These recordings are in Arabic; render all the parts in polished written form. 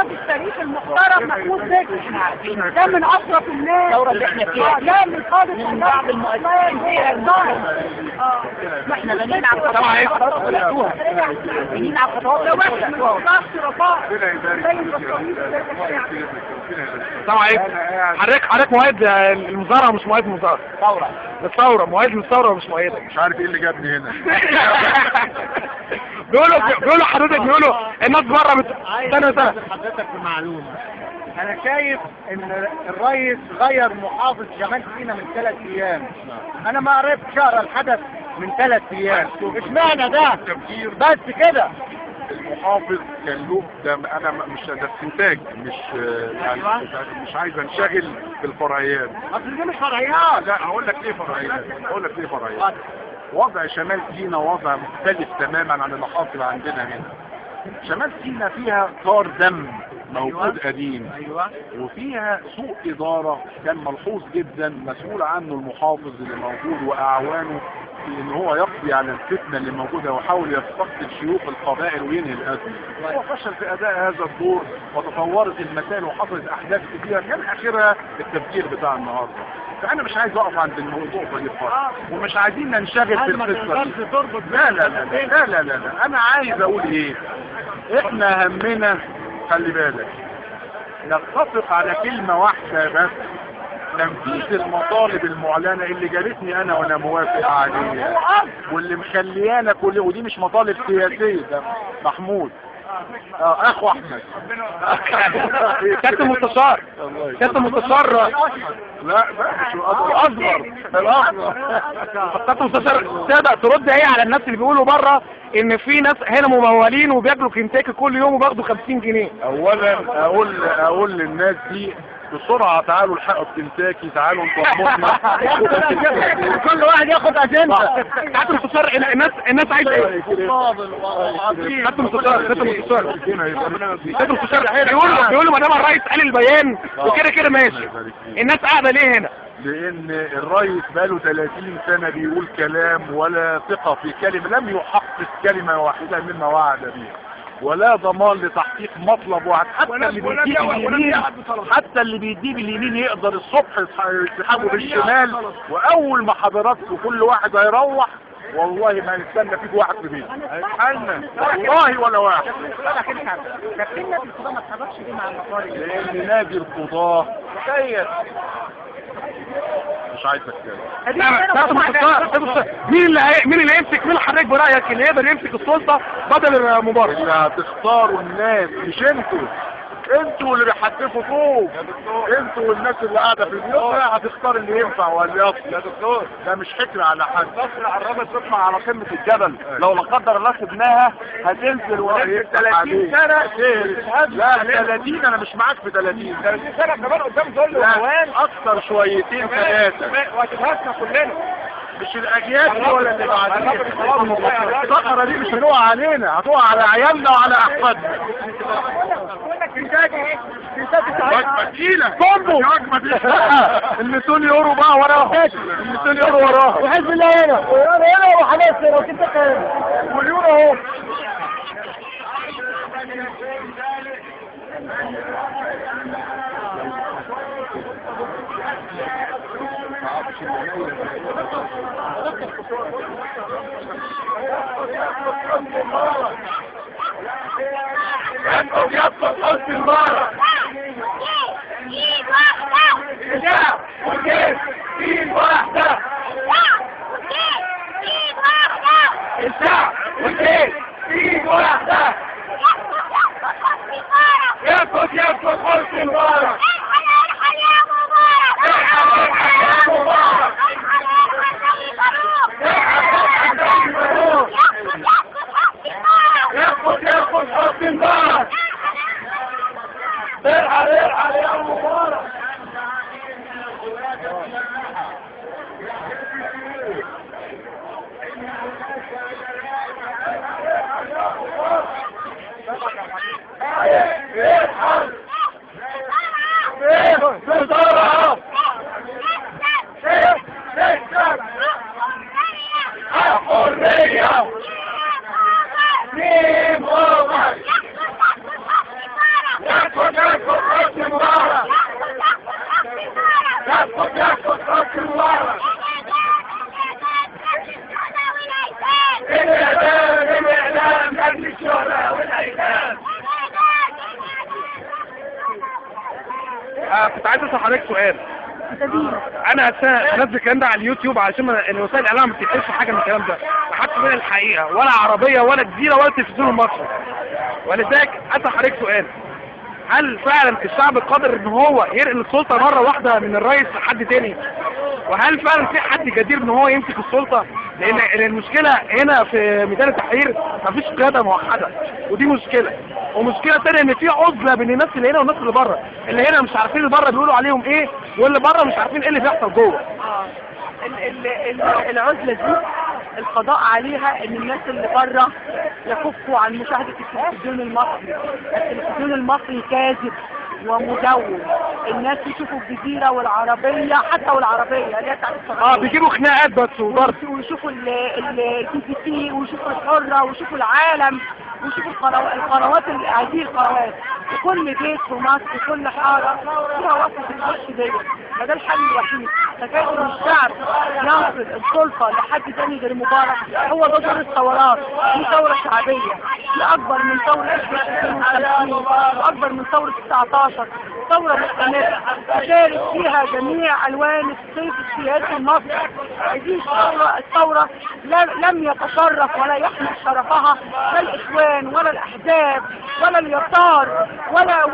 قائد التاريخ المحترم محمود زكي، ده من اشرف الناس الثوره اللي احنا فيها ده من قائد من بعض المؤسسين فيها ما احنا بنين على الخطوات بداتوها، بنين على الخطوات ده واحد من اصلاح رفاع السلام عليكم. حضرتك مؤيد المظاهره مش مؤيد المظاهره؟ الثوره مؤيد للثوره مش مؤيدة. مش عارف ايه اللي جابني هنا. بيقولوا حضرتك الناس بره سنه حضرتك بمعلومه، انا شايف ان الرئيس غير محافظ شمال سيناء من 3 ايام. انا ما عرفتش اقرا الحدث من 3 ايام. اشمعنى ده؟ بس كده المحافظ كان له ده، انا مش ده استنتاج، مش يعني مش عايز انشغل بالفرعيات. اصل دي مش فرعيات. لا هقول لك ليه فرعيات. وضع شمال سيناء وضع مختلف تماما عن اللي حاصل عندنا هنا. شمال سيناء فيها طار دم موجود قديم، وفيها سوء إدارة كان ملحوظ جدا مسؤول عنه المحافظ اللي موجود وأعوانه في ان هو يقضي على الفتنة اللي موجودة ويحاول يستقطب شيوخ القبائل وينهي الأزمة. هو فشل في أداء هذا الدور وتطورت المسائل وحصلت أحداث كثيرة كان آخرها التفجير بتاع النهارده. فأنا مش عايز أقف عند الموضوع ده خالص، ومش عايزين ننشغل في القصة دي. لا لا لا لا لا لا لا، أنا عايز أقول إيه؟ إحنا همنا خلي بالك نتفق على كلمة واحدة بس، تنفيذ المطالب المعلنة اللي جالتني انا وانا موافق عليها واللي مخليانا كل، ودي مش مطالب سياسية. ده محمود اخو احمد كابتن مستشار لا مش الاصغر كابتن مستشار، تقدر ترد ايه على الناس اللي بيقولوا بره ان في ناس هنا ممولين وبياكلوا كنتاكي كل يوم وبياخدوا 50 جنيه؟ اولا اقول للناس دي بسرعة تعالوا الحقوا الكنتاكي، تعالوا انتوا كل واحد ياخد اجنده. كابتن مستشار، الناس عايزه ايه؟ كابتن مستشار بيقولوا ما دام الرئيس قال البيان وكده ماشي، الناس قاعده ليه هنا؟ لان الرئيس بقاله 30 سنة بيقول كلام ولا ثقة في كلمة، لم يحقق كلمة واحدة مما وعد بها، ولا ضمان لتحقيق مطلب واحد. حتى اللي بيديه باليمين يقدر الصبح يسحبه بالشمال، واول ما حضراتكم كل واحد هيروح والله ما نستنى فيك واحد في بيته والله ولا واحد. لكن نادي القضاء ما اتحركش ليه مع المطالب؟ لان نادي القضاء مش عايز اتكلم. مين اللي يمسك، مين حضرتك برايك اللي يقدر يمسك السلطه بدل مبارك؟ اللي هتختاروا الناس، مش انتوا اللي بيحدفوا فوق، انتوا والناس اللي قاعده في البيوت هتختار اللي ينفع واللي يصل. يا دكتور ده مش حكر على حد. مصر قربت تطلع على قمه الجبل، لو لا قدر الله سبناها هتنزل وننزل 30 سنه. لا 30 انا مش معاك في 30 سنه كمان قدام دول وهوان اكتر شويتين ثلاثه وهتبهاتنا كلنا، مش الاجيال دي ولا اللي بعدين. الصخره دي مش هتقع علينا، هتقع على عيالنا وعلى احفادنا. وجبه تقيله كومبو، ال 200 يورو بقى وراها، ال 200 يورو وراها، وحزب الله هنا وحماس وكنت واليورو اهو. انتم يبقى حسن المبارك ايد واحدة الشعب والجيش ايد واحدة يبقى حسن المبارك. ارحل يا مبارك. بسرعة الحرية مين هو؟ كنت عايز اسال حضرتك سؤال. انا نزل الكلام ده على اليوتيوب علشان وسائل الاعلام ما بتتقالش حاجه من الكلام ده، حتى من الحقيقه ولا عربيه ولا جزيره ولا التلفزيون المصري. ولذلك اسال حضرتك سؤال، هل فعلا الشعب قادر ان هو ينقل السلطه مره واحده من الرئيس لحد تاني؟ وهل فعلا في حد جدير ان هو يمسك السلطه؟ لان المشكله هنا في ميدان التحرير مفيش قياده موحده، ودي مشكله. ومشكله ثانيه ان في عزله بين الناس اللي هنا والناس اللي بره، اللي هنا مش عارفين اللي بره بيقولوا عليهم ايه، واللي بره مش عارفين ايه اللي بيحصل جوه. العزله دي القضاء عليها ان الناس اللي بره يكفوا عن مشاهده التلفزيون المصري. التلفزيون المصري كاذب ومدون. الناس يشوفوا الجزيرة والعربية، حتى والعربية اللي هي بتاعت الصغيرة بيجيبوا خناقات بس وضرب، ويشوفوا الTVC ويشوفوا الحرة ويشوفوا العالم ويشوفوا القنوات هذه القنوات. وكل بيت في مصر وكل حارة فيها وصفة الوش دي. فده الحل الوحيد. فكيف ان الشعب ينقل السلطة لحد تاني غير مبارك؟ هو ده دور الثورات. دي ثورة شعبية، دي أكبر من ثورة 52 وأكبر من ثورة 19. ثورة مستمرة تشارك فيها جميع ألوان الصيف السياسي المصري. هذه الثورة لم يتشرف ولا يحمل شرفها لا الإخوان ولا الأحزاب ولا اليسار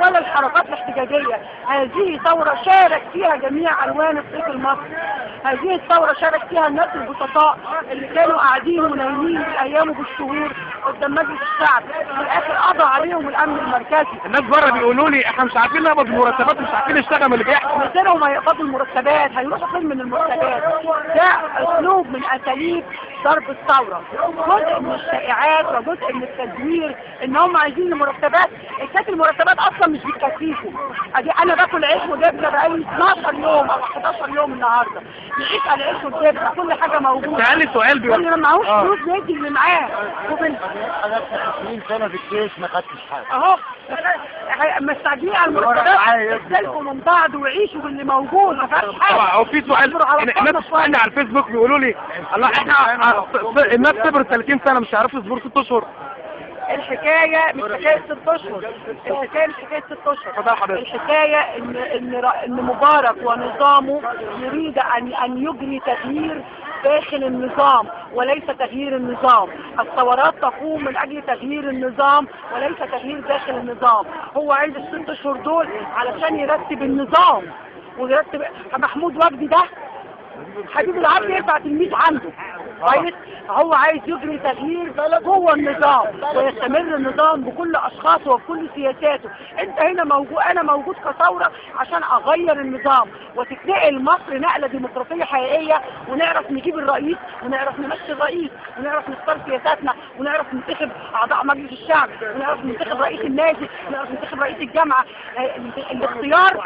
ولا الحركات الاحتجاجية. هذه ثورة شارك فيها جميع ألوان الصيف المصري. هذه الثورة شارك فيها الناس البسطاء اللي كانوا قاعدين ونايمين بالأيام وبالشهور قدام مجلس الشعب. في الآخر قضى عليهم الأمن المركزي. الناس بره بيقولوا لي احنا مش عارفين نقبض المرتبات، مش عارفين نشتغل من اللي بيحصل. مثلهم هيقبضوا المرتبات، هيروحوا فين من المرتبات؟ ده أسلوب من أساليب ضرب الثورة. جزء من الشائعات وجزء من التزوير ان هم عايزين المرتبات. كانت المرتبات اصلا مش بتكفيكم. ادي انا باكل عيش وجبنه بقالي 12 يوم او 11 يوم النهارده. نعيش على عيش والجبنه، كل حاجه موجوده. تعالي سؤال بيقول اللي ما معهوش فلوس يدي اللي معاه. حاجات 20 سنه في الجيش ما خدتش حاجه اهو مستعجلين على المرتبات. استلفوا من بعض وعيشوا باللي موجود، ما فيهاش حاجه. هو في سؤال الناس بتسالني على الفيسبوك بيقولوا لي الله احنا الناس صبرت 30 سنه مش هيعرفوا يصبروا 6 اشهر. الحكاية مش حكاية 6 اشهر، الحكاية مش حكاية 6 اشهر، الحكاية ان مبارك ونظامه يريد ان يجري تغيير داخل النظام وليس تغيير النظام. الثورات تقوم من اجل تغيير النظام وليس تغيير داخل النظام. هو عايز ال6 اشهر دول علشان يرتب النظام ويرتب. محمود وجدي ده حبيب العبد يرفع تلميذ عنده كويس. هو عايز يجري تغيير جوه النظام ويستمر النظام بكل اشخاصه وبكل سياساته. انت هنا موجود، انا موجود كثوره عشان اغير النظام وتتنقل مصر نقله ديمقراطيه حقيقيه، ونعرف نجيب الرئيس ونعرف نمشي الرئيس ونعرف نختار سياساتنا ونعرف ننتخب اعضاء مجلس الشعب ونعرف ننتخب رئيس النادي ونعرف ننتخب رئيس الجامعه. الاختيار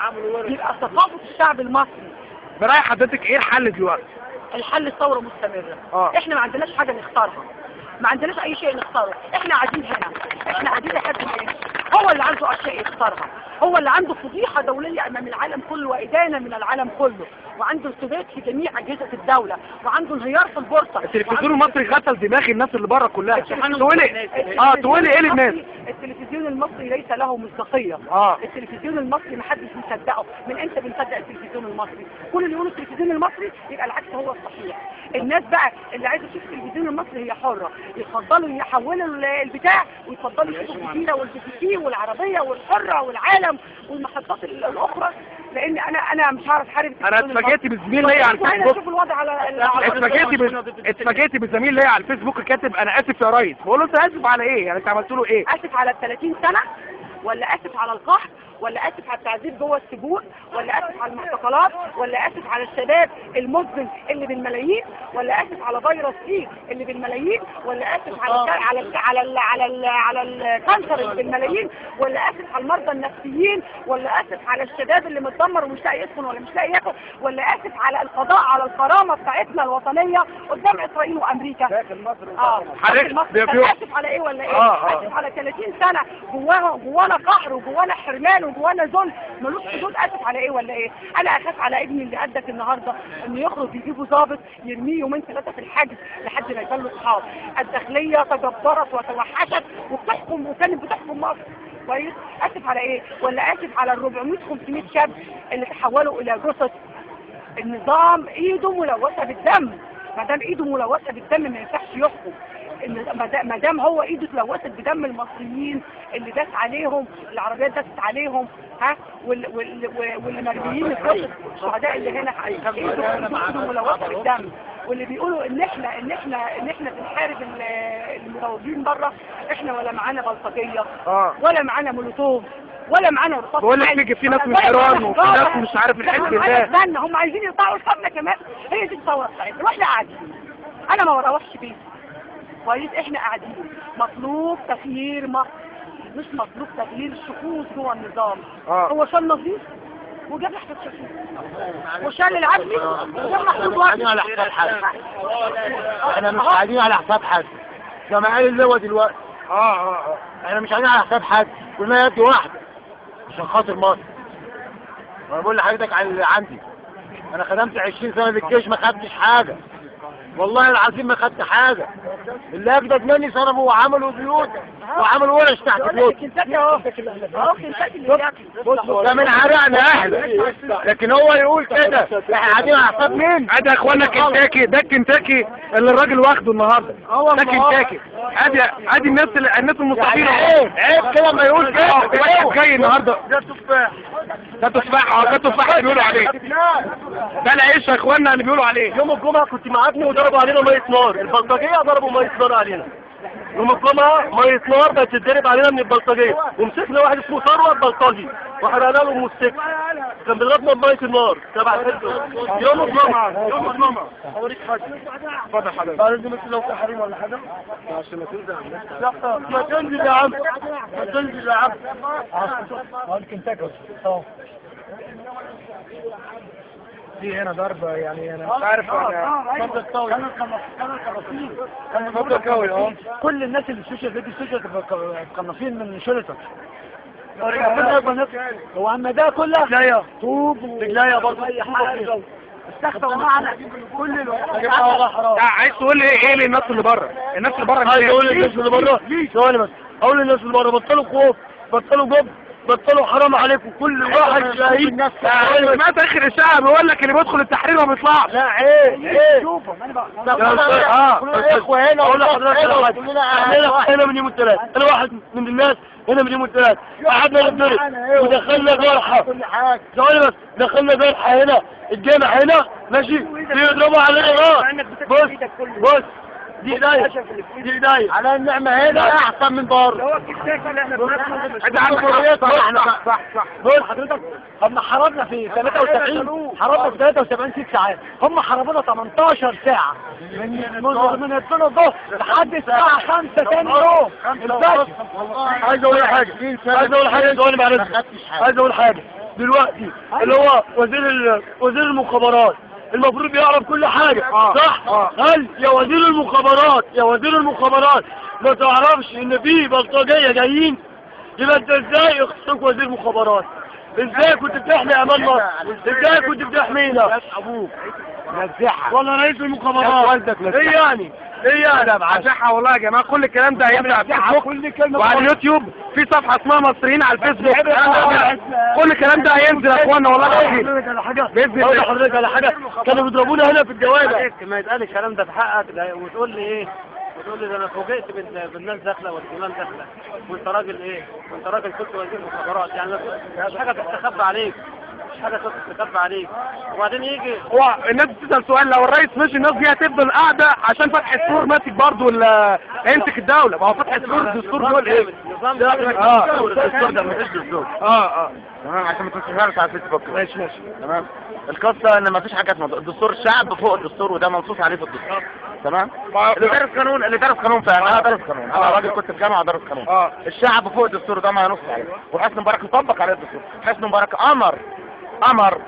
يبقى ثقافه الشعب المصري. برأي حضرتك ايه الحل دلوقتي؟ الحل الثورة مستمرة. احنا ما عندناش حاجة نختارها، ما عندناش اي شيء نختاره. احنا قاعدين هنا، احنا قاعدين لحد ما هو اللي عنده اشياء يختارها. هو اللي عنده فضيحة دولية امام العالم كله وادانة من العالم كله، وعنده ارتباط في جميع اجهزة الدولة، وعنده انهيار في البورصة. التلفزيون المصري غسل دماغ الناس اللي بره كلها. تقولي ايه للناس؟ التلفزيون المصري ليس له مصداقية. التلفزيون المصري محدش بيصدقه. من امتى بنصدق التلفزيون المصري؟ كل اللي يقولوا التلفزيون المصري يبقى العكس هو الصحيح. الناس بقى اللي عايزه تشوف التلفزيون المصري هي حرة، يفضلوا يحولوا البتاع ويفضلوا يشوفوا الجزيرة والTVC والعربية والحرة والعالم والمحطات الاخرى. لان انا مش هعرف احارب. انا اتفاجئت بالزميل ليا على الفيسبوك. شوف الوضع على اتفاجئت بالزميل ليا على الفيسبوك كاتب انا اسف يا ريس. بقول له انت اسف على ايه؟ يعني انت عملت له ايه؟ اسف على 30 سنة ولا اسف على القحط ولا اسف على التعذيب جوه السجون ولا اسف على المعتقلات ولا اسف على الشباب المسلم اللي بالملايين ولا اسف على فيروس سي اللي بالملايين ولا اسف على الكانسر اللي بالملايين ولا اسف على المرضى النفسيين ولا اسف على الشباب اللي متدمر ومش لاقي يسكن ولا مش لاقي ياكل ولا اسف على القضاء على الكرامه بتاعتنا الوطنيه قدام اسرائيل وامريكا. اسف على ايه ولا ايه؟ اسف على 30 سنه جوانا قهر وجوانا حرمان وجوانا ذل ملوش حدود. اسف على ايه ولا ايه؟ انا اخاف على ابني اللي قدك النهارده انه يخرج يجيبه ضابط يرميه يومين 3 في الحجز لحد ما يبان له اصحاب. الداخليه تجبرت وتوحشت وبتحكم وكانت بتحكم مصر كويس؟ اسف على ايه؟ ولا اسف على ال 400 500 شاب اللي تحولوا الى جثث؟ النظام ايده ملوثه بالدم، ما دام ايده ملوثه بالدم ما ينفعش يحكم. ما دام هو ايده اتلوثت بدم المصريين اللي داس عليهم، العربيات داست عليهم، ها، واللي مرميين الشهداء اللي هنا ايده ملوثه بالدم، واللي بيقولوا ان احنا بنحارب المروجين بره، احنا ولا معانا بلطجيه ولا معانا مولوتوف ولا معانا رصاص. بقول لك في ناس من ايران وفي ناس مش عارف الحزب ده. استنى، هم عايزين يقطعوا رصاصنا كمان. هي دي الثوره بتاعتنا واحنا قاعدين. انا ما بروحش بيتي كويس، احنا قاعدين. مطلوب تغيير مصر، مش مطلوب تغيير الشخوص جوه النظام. هو شال نظيف وجاب احمد شفيق، وشال العدلي وجاب محمود واحد. على حساب حد، احنا مش قاعدين على حساب حد زي ما قال اللي هو دلوقتي. احنا مش قاعدين على حساب حد، كلنا يد واحده عشان خاطر مصر. وانا بقول لحضرتك على اللي عندي، انا خدمت 20 سنه في الجيش ما خدتش حاجه، والله العظيم ما خدت حاجه. اللي اجدد مني صرفوا وعملوا بيوت وعملوا ورش تحت بيوت. ده من عرقنا احنا، لكن هو يقول كده احنا قاعدين على حساب مين؟ ادي يا اخوانا كنتاكي، ده الكنتاكي اللي الراجل واخده النهارده، ده كنتاكي. ادي الناس المصابين. عيب كده ما يقول كده. واحد جاي النهارده ده تفاح، ده تفاح. ده تفاح اللي بيقولوا عليه، ده العيش يا اخوانا اللي بيقولوا عليه. يوم الجمعه كنت مع ابني وضربوا علينا ميه نار، البلطجيه ضربوا ميه نار علينا. يوم الجمعه ميه نار بقت تتضرب علينا من البلطجيه، ومسكنا واحد اسمه ثروت بلطجي وحرقنا له الموتوسيكل، كان بيضربنا بميه النار تبع يوم الجمعه. يوم الجمعه اوريك حاجه. اتفضل حضرتك. لازم لو في حريم ولا حاجه عشان ما تنزل. ما تنزل يا عم، ما تنزل يا عم. ممكن تاكل دي هنا ضربة يعني انا مش عارف. كان قوي. كل الناس اللي في السوشيال قناصين من شرطة. هو عم ده كله رجلية طوب رجلية برضه اي حاجة استخدموا معنا كل عايز تقول ايه للناس اللي بره؟ الناس اللي بره عايز اقول للناس اللي بره ثواني بس، اقول للناس اللي بره بطلوا خوف، بطلوا جبن، بطلوا حرام عليكم. كل واحد شهيد. ما اخر الشعب بيقول لك اللي بيدخل التحرير ما بيطلعش. لا عيب شوفوا انا اخوه هنا. اقول لحضرتك هنا من يوم الثلاث، انا واحد من الناس هنا من يوم الثلاث قعدنا نضرب ودخلنا جرحى. ثواني بس، دخلنا جرحى هنا الجامع هنا ماشي، بيضربوا علينا. بص دي ايديا على النعمة هنا احسن من بره. هو الكتاك اللي احنا صح. بص حضرتك، هم حربنا في 73، حربنا في 73 6 ساعات، هم حربونا 18 ساعة من 2 الظهر لحد الساعة 5 ثاني يوم الفجر. عايز اقول حاجة عايز اقول حاجة دلوقتي اللي هو وزير المخابرات المفروض يعرف كل حاجة صح؟ هل يا وزير المخابرات ما تعرفش ان في بلطجية جايين؟ يبقى انت ازاي اختصاصك وزير مخابرات؟ ازاي كنت بتحمي امان مصر؟ ازاي كنت بتحمينا؟ ابوك نزحها ولا رئيس المخابرات؟ ايه يعني؟ نزحها والله يا جماعة. كل الكلام ده هينزل على الفيسبوك وعلى اليوتيوب، في صفحة اسمها مصريين على الفيسبوك. كل الكلام ده هينزل يا اخوانا والله العظيم. باذن الله. حضرتك على حاجة كانوا بيضربونا هنا في الجوامع. ما يتقال الكلام ده في حقك وتقول لي ايه؟ وتقول لي ده انا فوجئت بالناس داخله والفلان داخله، وانت راجل ايه؟ وانت راجل كنت وزير مخابرات، يعني مش حاجه تستخبى عليك، مش حاجه تستخبى عليك. وبعدين يجي هو الناس بتسال سؤال، لو الرئيس مشي الناس دي هتفضل قاعده عشان فتح السور ماسك برضه ولا هيمسك الدوله؟ ما هو فتح السور الدستور بيقول ايه؟ النظام ده الدستور ده مفيش دستور. تمام عشان ما تنساش على الفيسبوك. ماشي تمام. القصه ان مفيش حاجه اسمها الدستور، الشعب فوق الدستور وده منصوص عليه في الدستور. تمام. اللي دارس قانون فاهم. انا دارس قانون، انا راجل كنت في جامعه ودارس قانون. الشعب فوق الدستور ده ما ينص عليه، وحسني مبارك يطبق عليه الدستور. حسني مبارك امر